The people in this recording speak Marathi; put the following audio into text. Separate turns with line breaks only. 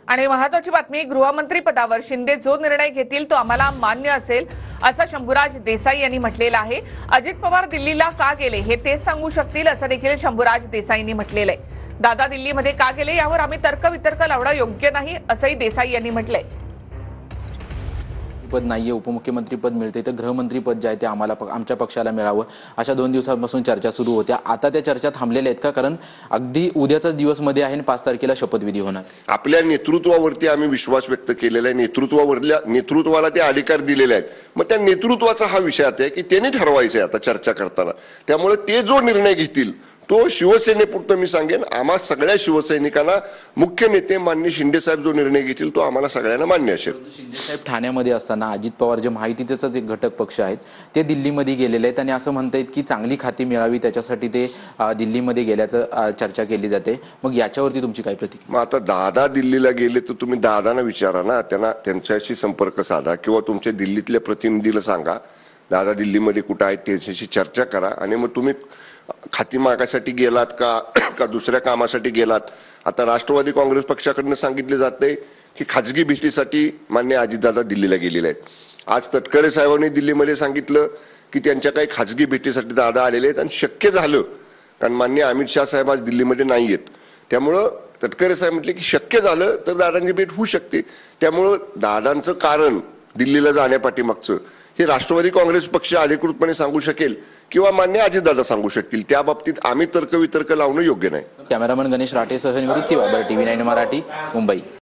आणि महत्त्वाची बातमी, गृहमंत्री पदावर शिंदे जो निर्णय घेतील तो आम्हाला मान्य असेल असं शंभूराज देसाई यांनी म्हटलेलं आहे। अजित पवार दिल्लीला का गेले हे तेच सांगू शकतील असं देखील शंभूराज देसाईंनी म्हटलेलं आहे। दादा दिल्लीमध्ये का गेले यावर आम्ही तर्कवितर्क लावणं योग्य नाही असंही देसाई यांनी म्हटलंय।
पद नाहीये, उपमुख्यमंत्री पद मिळते तर गृहमंत्री पद जे आहे ते आम्हाला आमच्या पक्षाला मिळावं अशा 2 दिवसांपासून चर्चा सुरू होत्या। आता त्या चर्चा थांबलेल्या आहेत का? कारण अगदी उद्याचाच दिवस मध्ये आहे आणि 5 तारखेला शपथविधी होणार।
आपल्या नेतृत्वावरती आम्ही विश्वास व्यक्त केलेला आहे, नेतृत्वाला ते अधिकार दिलेले आहेत। मग त्या नेतृत्वाचा हा विषय आहे की त्यांनी ठरवायचं आहे आता चर्चा करताना। त्यामुळे ते जो निर्णय घेतील तो शिवसेनेपुरतं मी सांगेन, आम्हा सगळ्या शिवसैनिकांना मुख्य नेते माननीय शिंदे साहेब जो निर्णय घेतील तो आम्हाला सगळ्यांना मान्य असेल।
शिंदे साहेब ठाण्यामध्ये असताना अजित पवार जे महायुतीचेच एक घटक पक्ष आहेत ते दिल्लीमध्ये गेलेले आहेत आणि असं म्हणतायत की चांगली खाती मिळावी त्याच्यासाठी ते दिल्लीमध्ये गेल्याचं चर्चा केली जाते। मग याच्यावरती तुमची काय प्रतिक्रिया?
मग आता दादा दिल्लीला गेले तर तुम्ही दादांना विचारा ना, त्यांच्याशी संपर्क साधा किंवा तुमच्या दिल्लीतल्या प्रतिनिधीला सांगा दादा दिल्लीमध्ये कुठं आहेत त्यांच्याशी चर्चा करा। आणि मग तुम्ही खाती मागासाठी गेलात का दुसऱ्या कामासाठी गेलात? आता राष्ट्रवादी काँग्रेस पक्षाकडनं सांगितले जाते की खाजगी भेटीसाठी मान्य अजितदादा दिल्लीला गेलेले आहेत। आज तटकरे साहेबांनी दिल्लीमध्ये सांगितलं की त्यांच्या काही खाजगी भेटीसाठी दादा आलेले आहेत आणि शक्य झालं, कारण मान्य अमित शाह साहेब आज दिल्लीमध्ये नाही आहेत, त्यामुळं तटकरे साहेब म्हटले की शक्य झालं तर दादांची भेट होऊ शकते। त्यामुळं दादांचं कारण दिल्लीला जाण्यापाठीमागचं हे राष्ट्रवादी काँग्रेस पक्ष अधिकृतपणे सांगू शकेल किंवा मान्य अजितदादा सांगू शकतील। त्या बाबतीत आम्ही तर्कवितर्क लावणं योग्य नाही।
कॅमेरामन गणेश राठेसह निवृत्ती बाबर, TV9 मराठी, मुंबई।